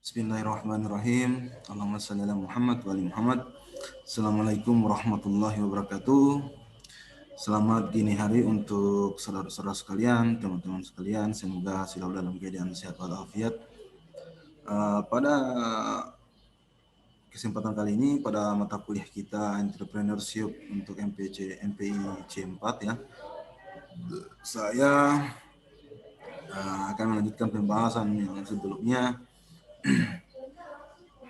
Bismillahirrahmanirrahim. Allahumma shalli ala Muhammad wa ali Muhammad. Assalamualaikum warahmatullahi wabarakatuh. Selamat dini hari untuk saudara-saudara sekalian, teman-teman sekalian. Semoga selalu dalam keadaan sehat walafiat. Pada kesempatan kali ini, pada mata kuliah kita Entrepreneurship untuk MPI C4 ya, saya akan melanjutkan pembahasan yang sebelumnya.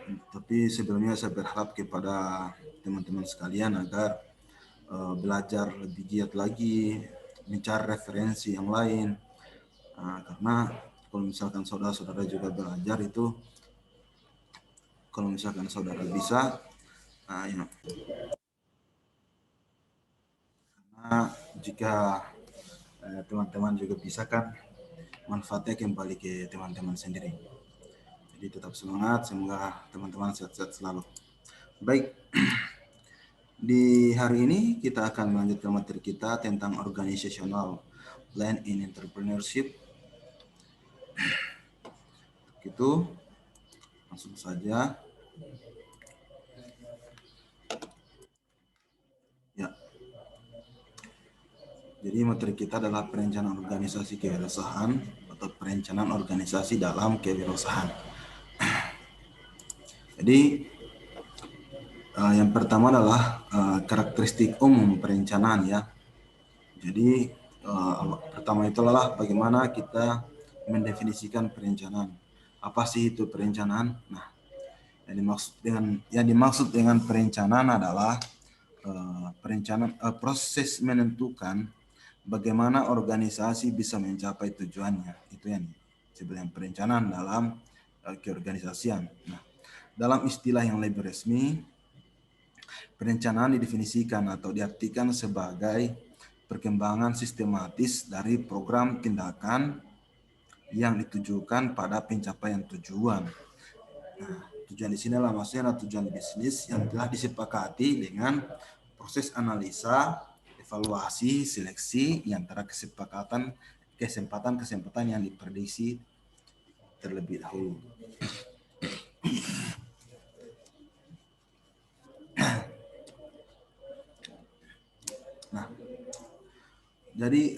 Tapi sebelumnya saya berharap kepada teman-teman sekalian agar belajar lebih giat lagi, mencari referensi yang lain. Karena kalau misalkan saudara-saudara juga belajar itu, kalau misalkan saudara bisa, ya. Karena jika teman-teman juga bisa kan, manfaatnya kembali ke teman-teman sendiri. Jadi tetap semangat, semoga teman-teman sehat-sehat selalu. Baik, di hari ini kita akan melanjutkan materi kita tentang organizational plan in entrepreneurship. Gitu, langsung saja. Ya. Jadi materi kita adalah perencanaan organisasi kewirausahaan atau perencanaan organisasi dalam kewirausahaan. Jadi yang pertama adalah karakteristik umum perencanaan ya. Jadi pertama itu adalah bagaimana kita mendefinisikan perencanaan. Apa sih itu perencanaan? Nah, yang dimaksud dengan perencanaan adalah proses menentukan bagaimana organisasi bisa mencapai tujuannya. Itu yang disebut perencanaan dalam keorganisasian. Nah, dalam istilah yang lebih resmi, perencanaan didefinisikan atau diartikan sebagai perkembangan sistematis dari program tindakan yang ditujukan pada pencapaian tujuan. Nah, tujuan di sini adalah maksudnya tujuan bisnis yang telah disepakati dengan proses analisa, evaluasi, seleksi yang antara kesempatan yang diprediksi terlebih dahulu. Nah, jadi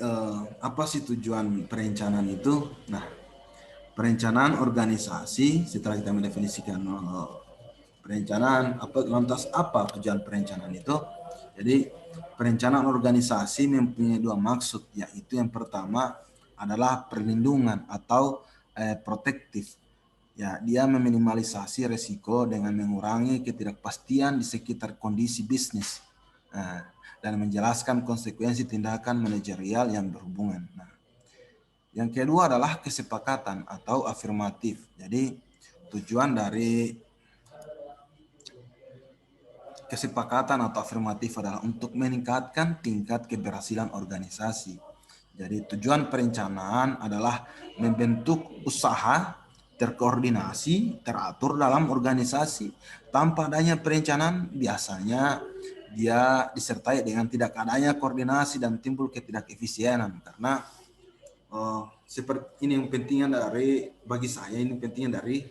apa sih tujuan perencanaan itu? Nah, perencanaan organisasi setelah kita mendefinisikan perencanaan, lantas apa tujuan perencanaan itu? Jadi perencanaan organisasi mempunyai dua maksud, yaitu yang pertama adalah perlindungan atau protektif. Ya, dia meminimalisasi resiko dengan mengurangi ketidakpastian di sekitar kondisi bisnis dan menjelaskan konsekuensi tindakan manajerial yang berhubungan. Nah, yang kedua adalah kesepakatan atau afirmatif. Jadi tujuan dari kesepakatan atau afirmatif adalah untuk meningkatkan tingkat keberhasilan organisasi. Jadi tujuan perencanaan adalah membentuk usaha terkoordinasi, teratur dalam organisasi. Tanpa adanya perencanaan, biasanya dia disertai dengan tidak adanya koordinasi dan timbul ketidakefisienan. Karena seperti ini yang pentingnya bagi saya ini pentingnya dari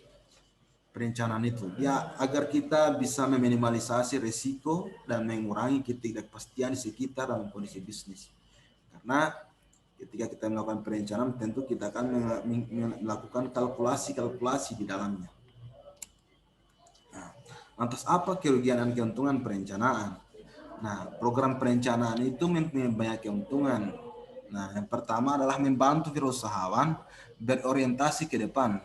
perencanaan itu ya, agar kita bisa meminimalisasi risiko dan mengurangi ketidakpastian di sekitar dalam kondisi bisnis. Karena ketika kita melakukan perencanaan, tentu kita akan melakukan kalkulasi di dalamnya. Nah, lantas apa kerugian dan keuntungan perencanaan? Nah, program perencanaan itu mempunyai banyak keuntungan. Nah, yang pertama adalah membantu wirausahawan berorientasi ke depan.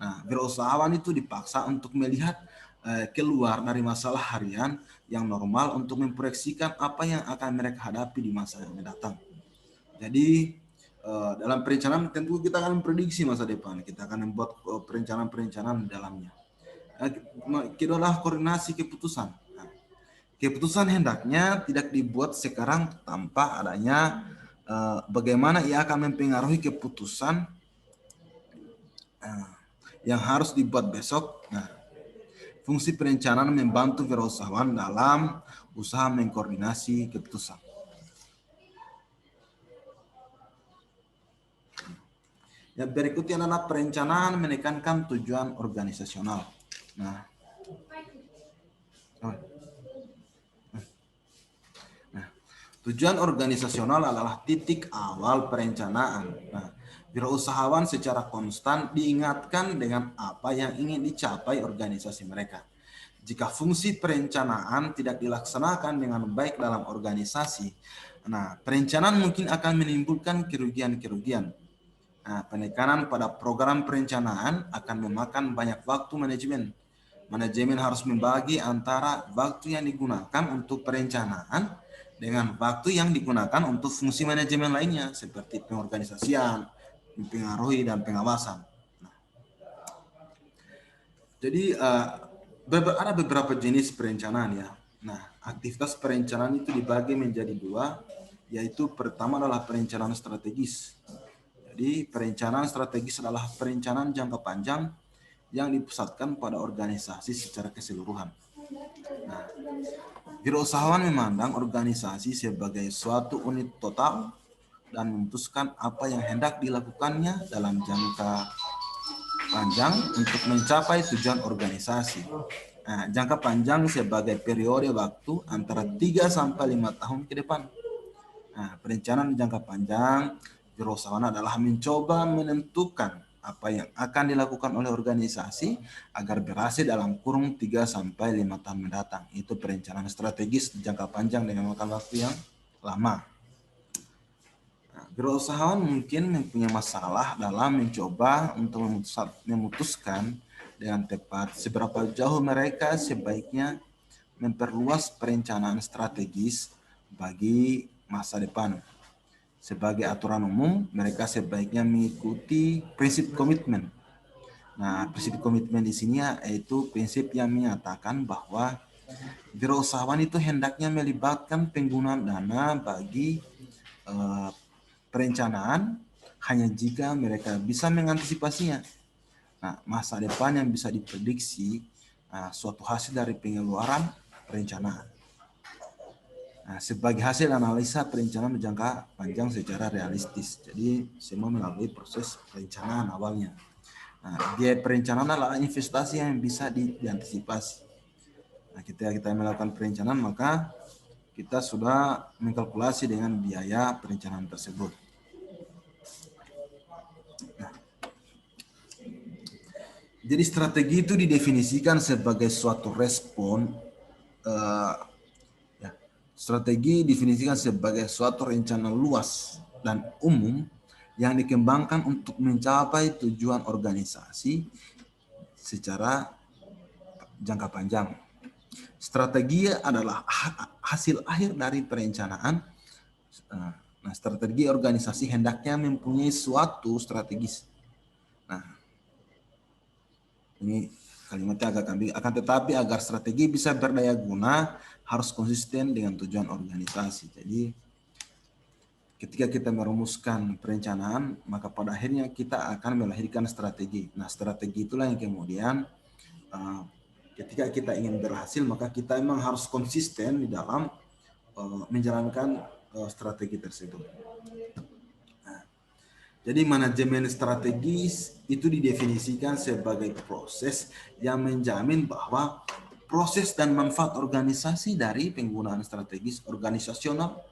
Nah, wirausahawan itu dipaksa untuk melihat keluar dari masalah harian yang normal untuk memproyeksikan apa yang akan mereka hadapi di masa yang mendatang. Jadi dalam perencanaan tentu kita akan memprediksi masa depan, kita akan membuat perencanaan-perencanaan di dalamnya. Kedua adalah koordinasi keputusan. Nah, keputusan hendaknya tidak dibuat sekarang tanpa adanya bagaimana ia akan mempengaruhi keputusan yang harus dibuat besok. Nah, fungsi perencanaan membantu wirausahawan dalam usaha mengkoordinasi keputusan. Yang berikutnya adalah perencanaan menekankan tujuan organisasional. Nah, tujuan organisasional adalah titik awal perencanaan. Nah, wirausahawan secara konstan diingatkan dengan apa yang ingin dicapai organisasi mereka. Jika fungsi perencanaan tidak dilaksanakan dengan baik dalam organisasi, nah, perencanaan mungkin akan menimbulkan kerugian-kerugian. Nah, penekanan pada program perencanaan akan memakan banyak waktu manajemen. Manajemen harus membagi antara waktu yang digunakan untuk perencanaan dengan waktu yang digunakan untuk fungsi manajemen lainnya seperti pengorganisasian, mempengaruhi dan pengawasan. Nah, jadi ada beberapa jenis perencanaan ya. Nah, aktivitas perencanaan itu dibagi menjadi dua, yaitu pertama adalah perencanaan strategis. Jadi perencanaan strategis adalah perencanaan jangka panjang yang dipusatkan pada organisasi secara keseluruhan. Nah, wirausahawan memandang organisasi sebagai suatu unit total dan memutuskan apa yang hendak dilakukannya dalam jangka panjang untuk mencapai tujuan organisasi. Nah, jangka panjang sebagai periode waktu antara 3 sampai 5 tahun ke depan. Nah, perencanaan jangka panjang wirausahawan adalah mencoba menentukan apa yang akan dilakukan oleh organisasi agar berhasil dalam kurun 3 sampai 5 tahun mendatang. Itu perencanaan strategis jangka panjang dengan makan waktu yang lama. Nah, wirausahawan mungkin mempunyai masalah dalam mencoba untuk memutuskan dengan tepat seberapa jauh mereka sebaiknya memperluas perencanaan strategis bagi masa depan. Sebagai aturan umum, mereka sebaiknya mengikuti prinsip komitmen. Nah, prinsip komitmen di sini yaitu prinsip yang menyatakan bahwa wirausahawan itu hendaknya melibatkan penggunaan dana bagi perencanaan hanya jika mereka bisa mengantisipasinya. Nah, masa depan yang bisa diprediksi suatu hasil dari pengeluaran perencanaan. Nah, sebagai hasil analisa perencanaan jangka panjang secara realistis. Jadi semua melalui proses perencanaan awalnya. Nah, biaya perencanaan adalah investasi yang bisa diantisipasi. Nah, ketika kita melakukan perencanaan maka kita sudah mengkalkulasi dengan biaya perencanaan tersebut. Nah, jadi strategi itu didefinisikan sebagai suatu respon strategi definisikan sebagai suatu rencana luas dan umum yang dikembangkan untuk mencapai tujuan organisasi secara jangka panjang. Strategi adalah hasil akhir dari perencanaan. Nah, strategi organisasi hendaknya mempunyai suatu strategis. Nah, ini kalimatnya agak ambil. Akan tetapi agar strategi bisa berdaya guna, harus konsisten dengan tujuan organisasi. Jadi ketika kita merumuskan perencanaan, maka pada akhirnya kita akan melahirkan strategi. Nah, strategi itulah yang kemudian ketika kita ingin berhasil, maka kita memang harus konsisten di dalam menjalankan strategi tersebut. Nah, jadi manajemen strategis itu didefinisikan sebagai proses yang menjamin bahwa proses dan manfaat organisasi dari penggunaan strategis organisasional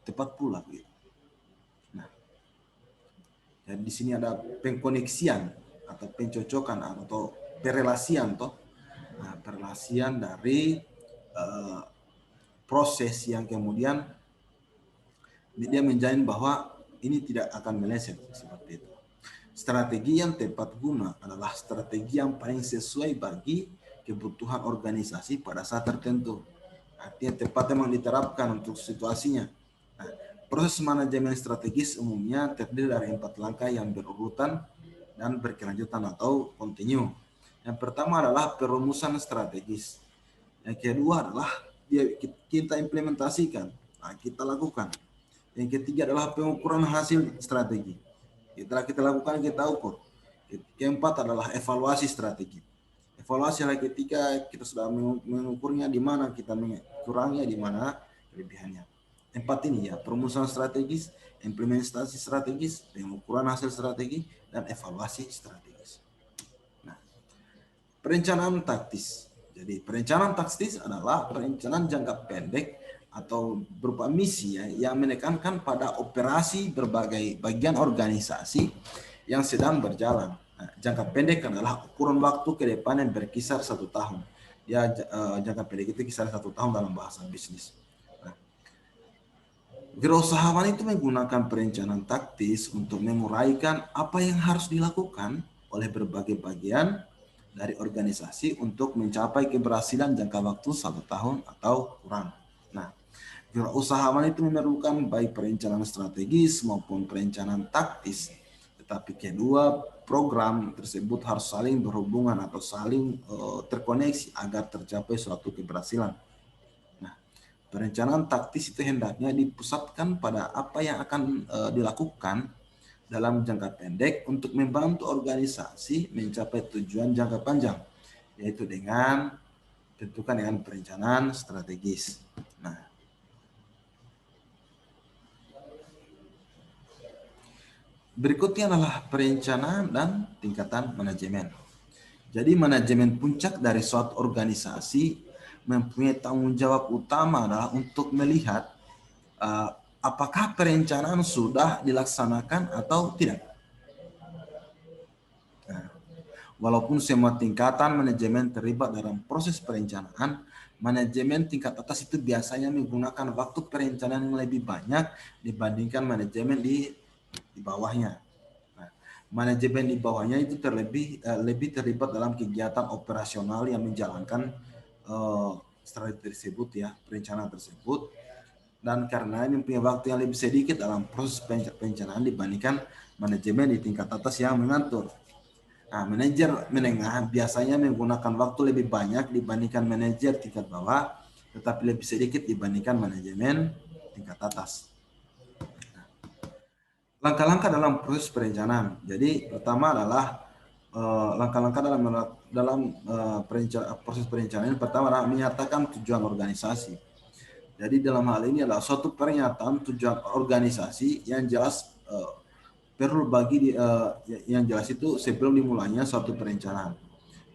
tepat pula. Gitu. Nah, dan di sini ada pengkoneksian atau pencocokan atau perelasian toh. Nah, perelasian dari proses yang kemudian dia menjamin bahwa ini tidak akan meleset seperti itu. Strategi yang tepat guna adalah strategi yang paling sesuai bagi kebutuhan organisasi pada saat tertentu. Artinya tepat memang diterapkan untuk situasinya. Nah, proses manajemen strategis umumnya terdiri dari 4 langkah yang berurutan dan berkelanjutan atau kontinu. Yang pertama adalah perumusan strategis. Yang kedua adalah kita implementasikan, kita lakukan. Yang ketiga adalah pengukuran hasil strategi. Setelah kita lakukan, kita ukur. Keempat adalah evaluasi strategi. Evaluasi adalah ketika kita sudah mengukurnya di mana kita kurangnya, di mana kelebihannya. Empat ini ya, perumusan strategis, implementasi strategis, pengukuran hasil strategi, dan evaluasi strategis. Nah, perencanaan taktis. Jadi perencanaan taktis adalah perencanaan jangka pendek atau berupa misi ya, yang menekankan pada operasi berbagai bagian organisasi yang sedang berjalan. Nah, jangka pendek adalah ukuran waktu ke depan yang berkisar 1 tahun. Ya, jangka pendek itu kisar 1 tahun dalam bahasa bisnis. Nah, wirausahawan itu menggunakan perencanaan taktis untuk menguraikan apa yang harus dilakukan oleh berbagai bagian dari organisasi untuk mencapai keberhasilan jangka waktu 1 tahun atau kurang. Nah, wirausahawan itu memerlukan baik perencanaan strategis maupun perencanaan taktis, tetapi kedua program tersebut harus saling berhubungan atau saling terkoneksi agar tercapai suatu keberhasilan. Nah, perencanaan taktis itu hendaknya dipusatkan pada apa yang akan dilakukan dalam jangka pendek untuk membantu organisasi mencapai tujuan jangka panjang, yaitu dengan tentukan dengan perencanaan strategis. Nah, berikutnya adalah perencanaan dan tingkatan manajemen. Jadi manajemen puncak dari suatu organisasi mempunyai tanggung jawab utama adalah untuk melihat apakah perencanaan sudah dilaksanakan atau tidak. Nah, walaupun semua tingkatan manajemen terlibat dalam proses perencanaan, manajemen tingkat atas itu biasanya menggunakan waktu perencanaan yang lebih banyak dibandingkan manajemen di bawahnya. Nah, manajemen di bawahnya itu lebih terlibat dalam kegiatan operasional yang menjalankan strategi tersebut ya, perencanaan tersebut. Dan karena ini punya waktu yang lebih sedikit dalam proses perencanaan dibandingkan manajemen di tingkat atas yang mengatur. Nah, manajer menengah biasanya menggunakan waktu lebih banyak dibandingkan manajer tingkat bawah, tetapi lebih sedikit dibandingkan manajemen tingkat atas. Langkah-langkah dalam proses perencanaan. Jadi pertama adalah langkah-langkah dalam proses perencanaan. Pertama adalah menyatakan tujuan organisasi. Jadi dalam hal ini adalah suatu pernyataan tujuan organisasi yang jelas perlu yang jelas itu sebelum dimulainya suatu perencanaan.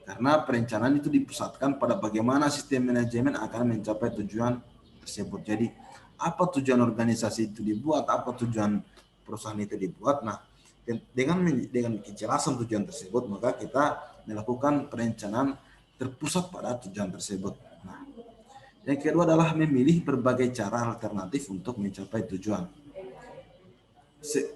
Karena perencanaan itu dipusatkan pada bagaimana sistem manajemen akan mencapai tujuan tersebut. Jadi apa tujuan organisasi itu dibuat, apa tujuan perusahaan itu dibuat. Nah, dengan kejelasan tujuan tersebut, maka kita melakukan perencanaan terpusat pada tujuan tersebut. Nah, yang kedua adalah memilih berbagai cara alternatif untuk mencapai tujuan.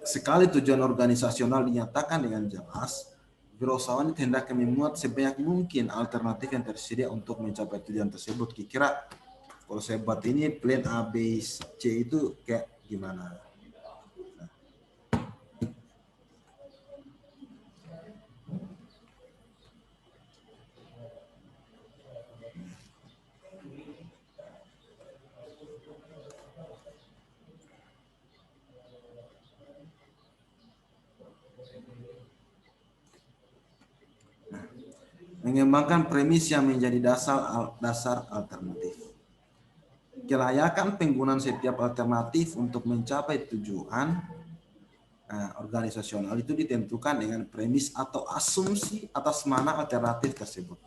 Sekali tujuan organisasional dinyatakan dengan jelas, wirausahawan itu hendaknya memuat sebanyak mungkin alternatif yang tersedia untuk mencapai tujuan tersebut. Kira-kira kalau saya buat ini plan A, B, C itu kayak gimana? Mengembangkan premis yang menjadi dasar alternatif. Kelayakan penggunaan setiap alternatif untuk mencapai tujuan organisasional itu ditentukan dengan premis atau asumsi atas mana alternatif tersebut.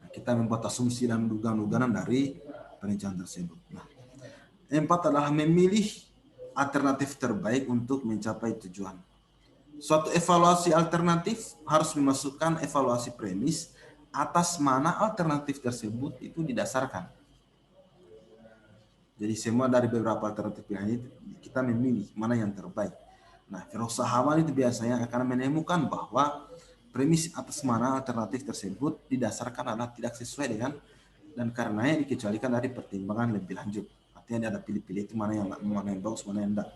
Nah, kita membuat asumsi dan dugaan-dugaan dari perencanaan tersebut. Nah, empat adalah memilih alternatif terbaik untuk mencapai tujuan. Suatu evaluasi alternatif harus memasukkan evaluasi premis atas mana alternatif tersebut itu didasarkan. Jadi semua dari beberapa alternatif ini kita memilih mana yang terbaik. Nah, wirausahawan itu biasanya akan menemukan bahwa premis atas mana alternatif tersebut didasarkan adalah tidak sesuai dengan dan karenanya dikecualikan dari pertimbangan lebih lanjut. Artinya ada pilih-pilih itu mana yang bagus, mana yang enggak.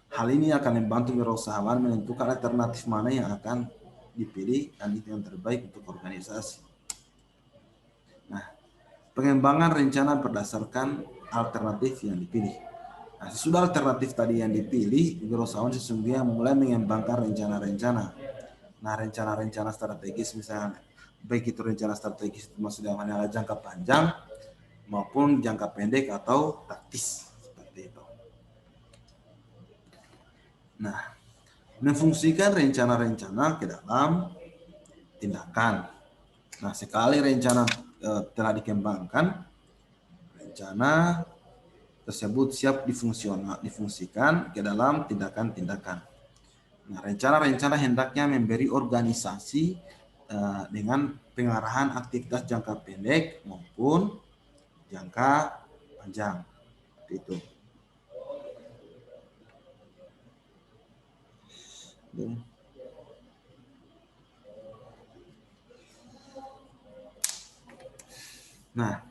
Hal ini akan membantu wirausahawan menentukan alternatif mana yang akan dipilih dan itu yang terbaik untuk organisasi. Nah, pengembangan rencana berdasarkan alternatif yang dipilih. Nah, sesudah alternatif tadi yang dipilih, wirausahawan sesungguhnya mulai mengembangkan rencana-rencana. Nah, rencana-rencana strategis misalnya, baik itu rencana strategis itu maksudnya jangka panjang maupun jangka pendek atau taktis seperti itu. Nah, memfungsikan rencana-rencana ke dalam tindakan. Nah, sekali rencana telah dikembangkan, rencana tersebut siap difungsikan ke dalam tindakan-tindakan. Nah, rencana-rencana hendaknya memberi organisasi dengan pengarahan aktivitas jangka pendek maupun jangka panjang. Itu. Nah,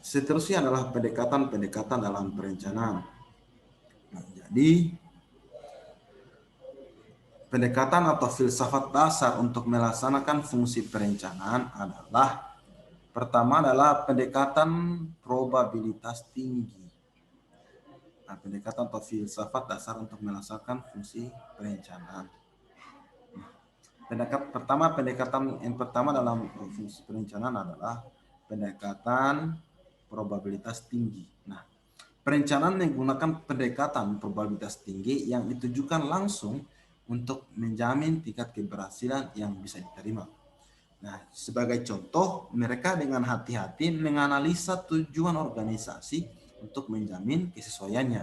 seterusnya adalah pendekatan-pendekatan dalam perencanaan. Nah, jadi pendekatan atau filsafat dasar untuk melaksanakan fungsi perencanaan adalah pertama adalah pendekatan probabilitas tinggi. Nah, pendekatan atau filsafat dasar untuk melaksanakan fungsi perencanaan. Pendekatan yang pertama dalam fungsi perencanaan adalah pendekatan probabilitas tinggi. Nah, perencanaan menggunakan pendekatan probabilitas tinggi yang ditujukan langsung untuk menjamin tingkat keberhasilan yang bisa diterima. Nah, sebagai contoh, mereka dengan hati-hati menganalisa tujuan organisasi untuk menjamin kesesuaiannya.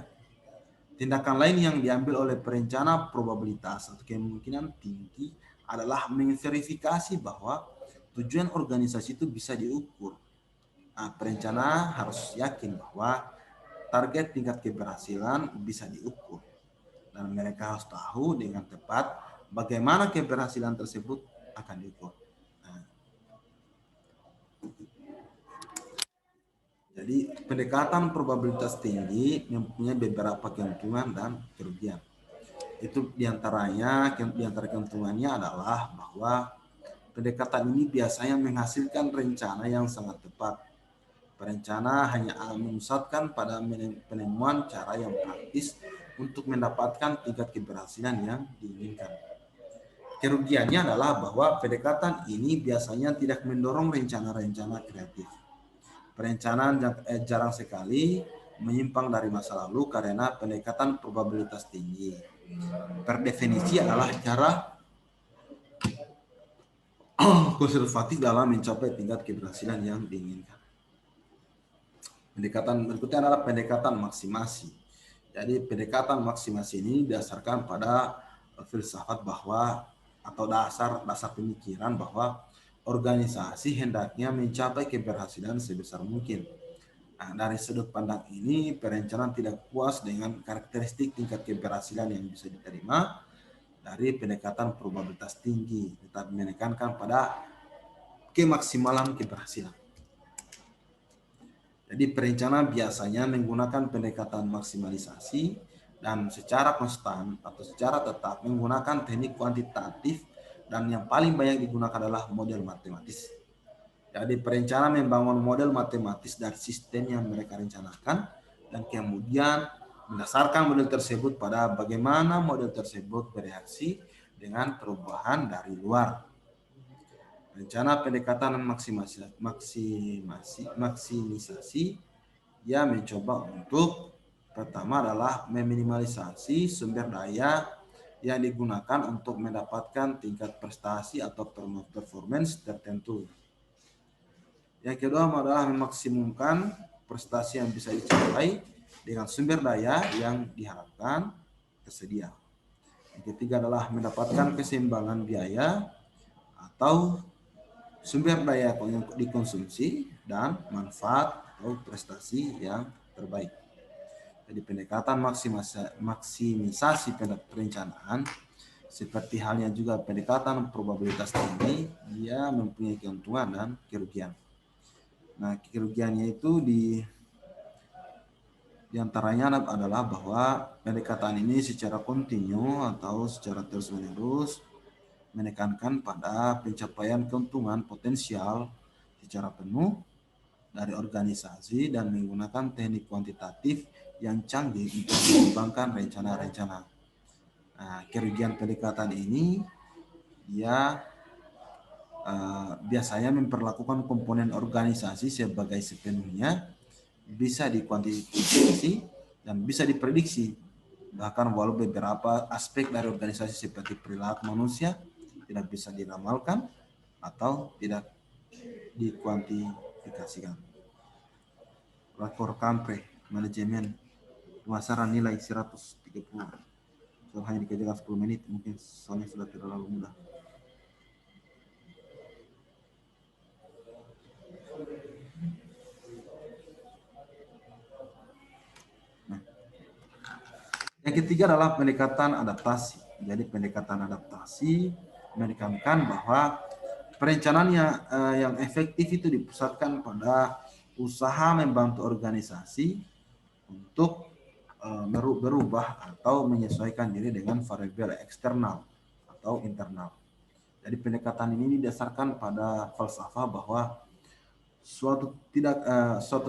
Tindakan lain yang diambil oleh perencana probabilitas atau kemungkinan tinggi adalah memverifikasi bahwa tujuan organisasi itu bisa diukur. Nah, perencana harus yakin bahwa target tingkat keberhasilan bisa diukur. Dan mereka harus tahu dengan tepat bagaimana keberhasilan tersebut akan diukur. Jadi pendekatan probabilitas tinggi mempunyai beberapa keuntungan dan kerugian. Itu diantara keuntungannya adalah bahwa pendekatan ini biasanya menghasilkan rencana yang sangat tepat. Perencana hanya memusatkan pada penemuan cara yang praktis untuk mendapatkan tingkat keberhasilan yang diinginkan. Kerugiannya adalah bahwa pendekatan ini biasanya tidak mendorong rencana-rencana kreatif. Perencanaan jarang sekali menyimpang dari masa lalu karena pendekatan probabilitas tinggi. Per definisi adalah cara konservatif dalam mencapai tingkat keberhasilan yang diinginkan. Pendekatan berikutnya adalah pendekatan maksimasi. Jadi pendekatan maksimasi ini didasarkan pada filsafat bahwa atau dasar pemikiran bahwa organisasi hendaknya mencapai keberhasilan sebesar mungkin. Nah, dari sudut pandang ini, perencanaan tidak puas dengan karakteristik tingkat keberhasilan yang bisa diterima dari pendekatan probabilitas tinggi, tetapi menekankan pada kemaksimalan keberhasilan. Jadi perencanaan biasanya menggunakan pendekatan maksimalisasi dan secara konstan atau secara tetap menggunakan teknik kuantitatif, dan yang paling banyak digunakan adalah model matematis. Jadi perencana membangun model matematis dari sistem yang mereka rencanakan dan kemudian mendasarkan model tersebut pada bagaimana model tersebut bereaksi dengan perubahan dari luar. Rencana pendekatan maksimisasi ya mencoba untuk pertama adalah meminimalisasi sumber daya yang digunakan untuk mendapatkan tingkat prestasi atau performance tertentu. Yang kedua adalah memaksimumkan prestasi yang bisa dicapai dengan sumber daya yang diharapkan tersedia. Yang ketiga adalah mendapatkan keseimbangan biaya atau sumber daya yang dikonsumsi dan manfaat atau prestasi yang terbaik. Jadi pendekatan maksimisasi perencanaan seperti halnya juga pendekatan probabilitas tinggi, dia mempunyai keuntungan dan kerugian. Nah, kerugiannya itu diantaranya adalah bahwa pendekatan ini secara kontinu atau secara terus-menerus menekankan pada pencapaian keuntungan potensial secara penuh dari organisasi dan menggunakan teknik kuantitatif yang canggih untuk mengembangkan rencana-rencana. Nah, kerugian pendekatan ini dia biasanya memperlakukan komponen organisasi sebagai sepenuhnya bisa dikuantifikasi dan bisa diprediksi. Bahkan walau beberapa aspek dari organisasi seperti perilaku manusia tidak bisa diramalkan atau tidak dikuantifikasikan. Rakor Kampre, manajemen, pemasaran nilai 130. So, hanya dikerjakan 10 menit, mungkin soalnya sudah terlalu mudah. Yang ketiga adalah pendekatan adaptasi. Jadi pendekatan adaptasi menekankan bahwa perencanaan yang efektif itu dipusatkan pada usaha membantu organisasi untuk berubah atau menyesuaikan diri dengan variabel eksternal atau internal. Jadi pendekatan ini didasarkan pada falsafah bahwa suatu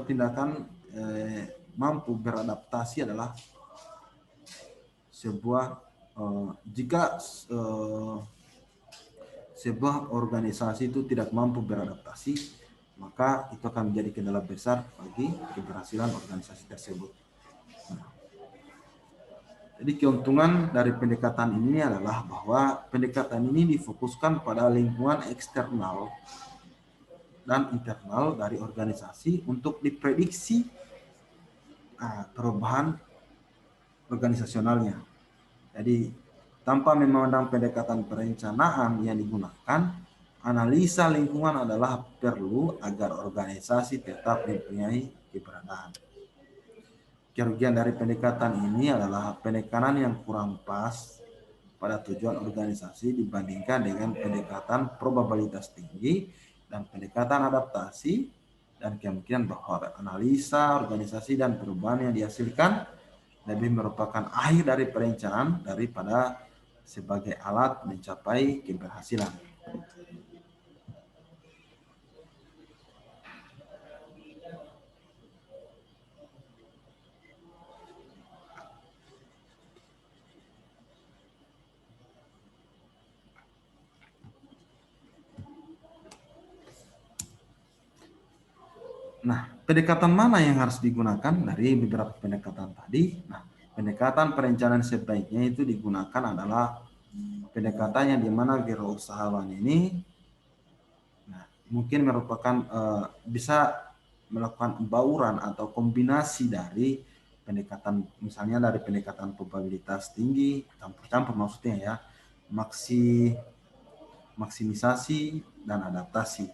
tindakan mampu beradaptasi adalah sebuah jika sebuah organisasi itu tidak mampu beradaptasi, maka itu akan menjadi kendala besar bagi keberhasilan organisasi tersebut. Jadi keuntungan dari pendekatan ini adalah bahwa pendekatan ini difokuskan pada lingkungan eksternal dan internal dari organisasi untuk diprediksi perubahan organisasionalnya. Jadi tanpa memandang pendekatan perencanaan yang digunakan, analisa lingkungan adalah perlu agar organisasi tetap mempunyai keberadaan. Kerugian dari pendekatan ini adalah penekanan yang kurang pas pada tujuan organisasi dibandingkan dengan pendekatan probabilitas tinggi dan pendekatan adaptasi, dan kemungkinan bahwa analisa organisasi dan perubahan yang dihasilkan lebih merupakan akhir dari perencanaan daripada sebagai alat mencapai keberhasilan. Nah, pendekatan mana yang harus digunakan dari beberapa pendekatan tadi? Nah, pendekatan perencanaan sebaiknya itu digunakan adalah pendekatan yang dimana wirausahawan ini mungkin merupakan bisa melakukan bauran atau kombinasi dari pendekatan, misalnya dari pendekatan probabilitas tinggi, campur-campur maksudnya ya, maksimisasi dan adaptasi.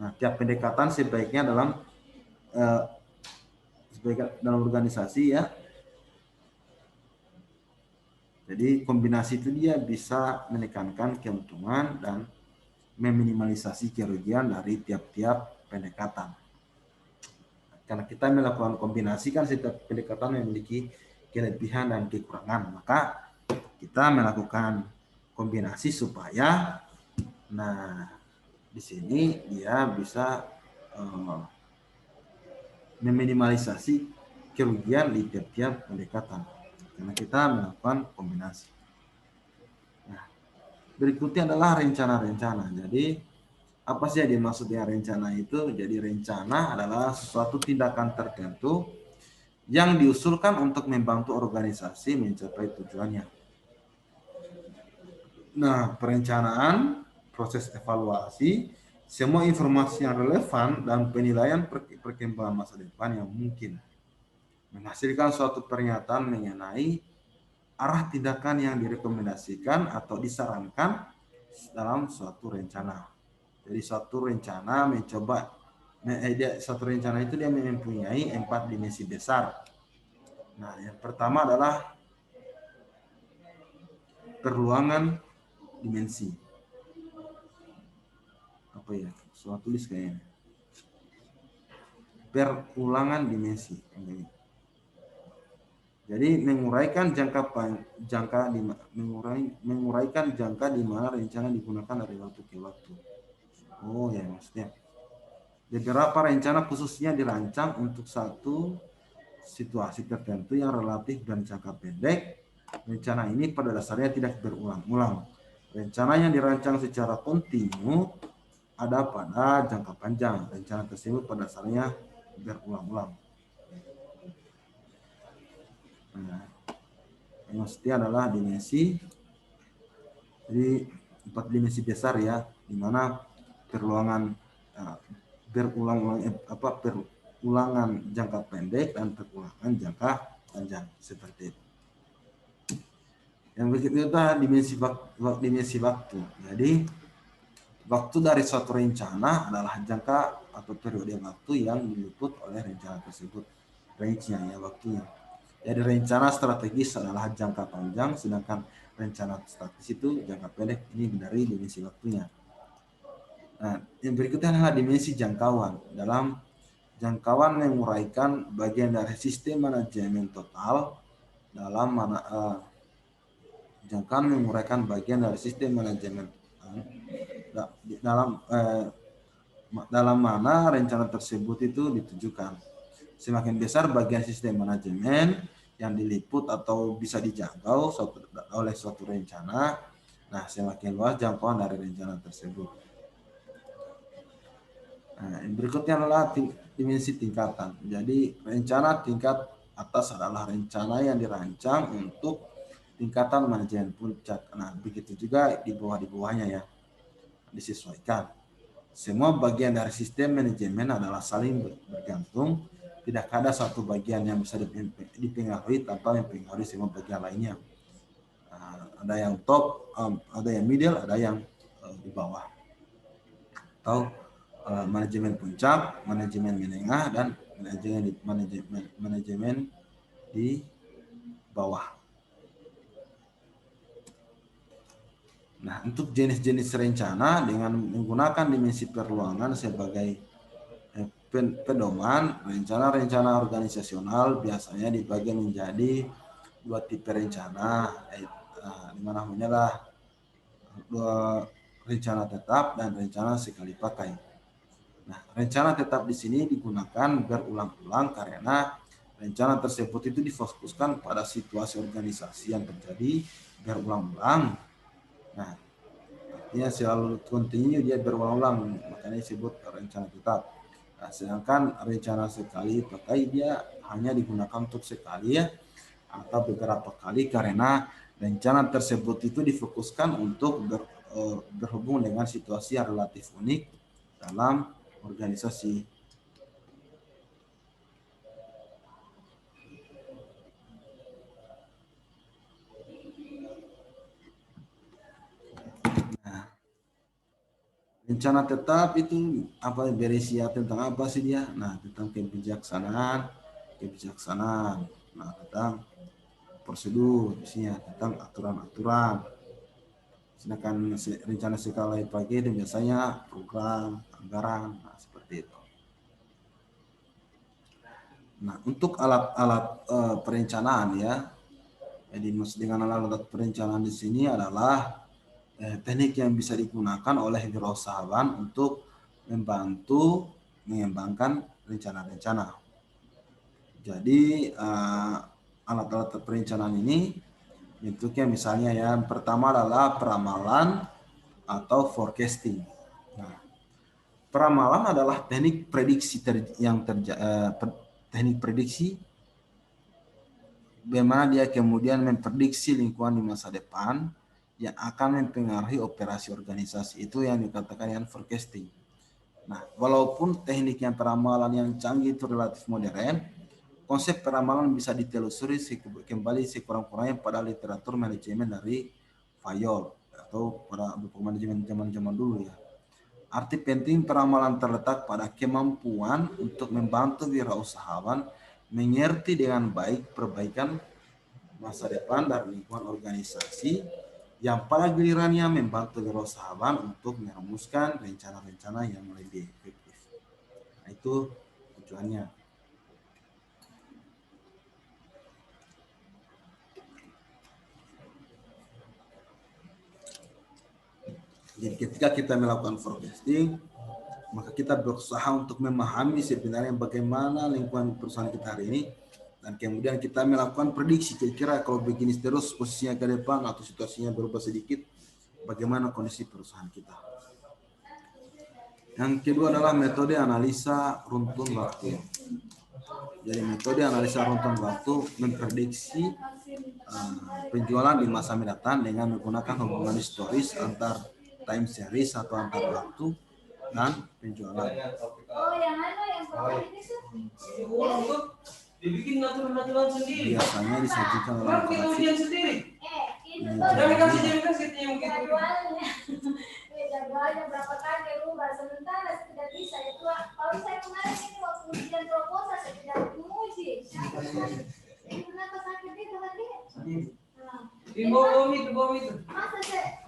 Nah, tiap pendekatan sebaiknya dalam organisasi ya. Jadi kombinasi itu dia bisa menekankan keuntungan dan meminimalisasi kerugian dari tiap-tiap pendekatan. Karena kita melakukan kombinasi kan setiap pendekatan memiliki kelebihan dan kekurangan, maka kita melakukan kombinasi supaya di sini dia bisa meminimalisasi kerugian di tiap-tiap pendekatan karena kita melakukan kombinasi. Nah, berikutnya adalah rencana-rencana. Jadi apa sih yang dimaksud dengan rencana itu? Jadi rencana adalah suatu tindakan tertentu yang diusulkan untuk membantu organisasi mencapai tujuannya. Nah, perencanaan, proses evaluasi, semua informasi yang relevan dan penilaian perkembangan masa depan yang mungkin menghasilkan suatu pernyataan mengenai arah tindakan yang direkomendasikan atau disarankan dalam suatu rencana. Jadi suatu rencana suatu rencana itu dia mempunyai 4 dimensi besar. Nah, yang pertama adalah perulangan dimensi. Apa ya? Soal tulis kayaknya. Perulangan dimensi. Jadi menguraikan menguraikan jangka di mana rencana digunakan dari waktu ke waktu. Oh ya, maksudnya beberapa rencana khususnya dirancang untuk satu situasi tertentu yang relatif dan jangka pendek. Rencana ini pada dasarnya tidak berulang-ulang. Rencana yang dirancang secara kontinu ada pada jangka panjang. Rencana tersebut pada dasarnya berulang-ulang. Nah, yang maksudnya adalah dimensi. Jadi 4 dimensi besar ya, di mana perulangan perulangan jangka pendek dan perulangan jangka panjang seperti itu. Yang berikutnya dimensi waktu. Jadi waktu dari suatu rencana adalah jangka atau periode waktu yang diliput oleh rencana tersebut. Range-nya ya, waktunya. Jadi rencana strategis adalah jangka panjang, sedangkan rencana strategis itu jangka pendek. Ini dari dimensi waktunya. Nah, yang berikutnya adalah dimensi jangkauan. Dalam jangkauan menguraikan bagian dari sistem manajemen total dalam jangkauan menguraikan bagian dari sistem manajemen dalam mana rencana tersebut itu ditujukan. Semakin besar bagian sistem manajemen yang diliput atau bisa dijangkau oleh suatu rencana, nah semakin luas jangkauan dari rencana tersebut. Nah, berikutnya adalah dimensi tingkatan. Jadi rencana tingkat atas adalah rencana yang dirancang untuk tingkatan manajemen puncak. Nah, begitu juga di bawahnya ya, disesuaikan. Semua bagian dari sistem manajemen adalah saling bergantung. Tidak ada satu bagian yang bisa dipengaruhi tanpa mempengaruhi semua bagian lainnya. Ada yang top, ada yang middle, ada yang di bawah. Atau manajemen puncak, manajemen menengah, dan manajemen di bawah. Nah, untuk jenis-jenis rencana dengan menggunakan dimensi perulangan sebagai pedoman, rencana-rencana organisasional biasanya dibagi menjadi 2 tipe rencana, di mana adalah 2 rencana tetap dan rencana sekali pakai. Nah, rencana tetap di sini digunakan berulang-ulang karena rencana tersebut itu difokuskan pada situasi organisasi yang terjadi berulang-ulang. Nah, artinya selalu continue, dia berulang-ulang, makanya disebut rencana tetap. Nah, sedangkan rencana sekali pakai dia hanya digunakan untuk sekali ya, atau beberapa kali karena rencana tersebut itu difokuskan untuk berhubung dengan situasi yang relatif unik dalam organisasi. Nah, rencana tetap itu apa, berisi tentang apa sih dia? Nah, tentang kebijaksanaan. Nah, tentang prosedur, isinya tentang aturan-aturan. Sedangkan rencana skala pagi itu biasanya program, anggaran, nah, seperti itu. Nah, untuk alat-alat perencanaan ya, jadi dengan alat-alat perencanaan di sini adalah teknik yang bisa digunakan oleh wirausahawan untuk membantu mengembangkan rencana-rencana. Jadi alat-alat perencanaan ini bentuknya misalnya yang pertama adalah peramalan atau forecasting. Nah, peramalan adalah teknik prediksi teknik prediksi bagaimana dia kemudian memprediksi lingkungan di masa depan yang akan mempengaruhi operasi organisasi, itu yang dikatakan yang forecasting. Nah, walaupun teknik yang peramalan yang canggih itu relatif modern, konsep peramalan bisa ditelusuri kembali sekurang-kurangnya pada literatur manajemen dari Fayol atau pada buku manajemen zaman-zaman dulu ya. Arti penting peramalan terletak pada kemampuan untuk membantu wirausahawan mengerti dengan baik perbaikan masa depan dari lingkungan organisasi yang pada gilirannya membantu wirausahawan untuk merumuskan rencana-rencana yang lebih efektif. Nah, itu tujuannya. Jadi ketika kita melakukan forecasting, maka kita berusaha untuk memahami sebenarnya bagaimana lingkungan perusahaan kita hari ini, dan kemudian kita melakukan prediksi kira-kira kalau begini terus posisinya ke depan atau situasinya berubah sedikit, bagaimana kondisi perusahaan kita. Yang kedua adalah metode analisa runtun waktu. Jadi metode analisa runtun waktu memprediksi penjualan di masa mendatang dengan menggunakan hubungan historis antar time series atau antar waktu dan penjualan. Dibikin natural sendiri. Biasanya disajikan dalam grafik. Jadwalnya berapa kali rubah, sementara tidak bisa itu. Kalau saya kemarin ini waktu ujian proposal saya tidak menguji. Kenapa sakit itu tadi? Bom itu. Masa saya?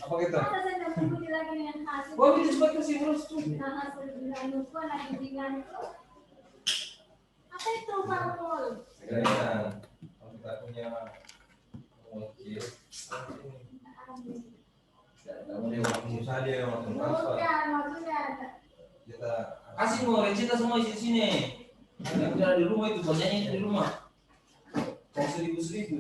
Apa kita? Masa saya tidak menguji lagi dengan hasil? Bom itu sebagai simulus tuh. Nah hasil dengan lupa lagi dengan itu. Apa itu parpol? Kita punya mungkin. Kamu dia pengusaha dia yang langsung transfer. Bukan, maksudnya Kita kasih mau recita semua isi sini. Yang udah di rumah itu banyaknya di rumah. Kayak 1.000.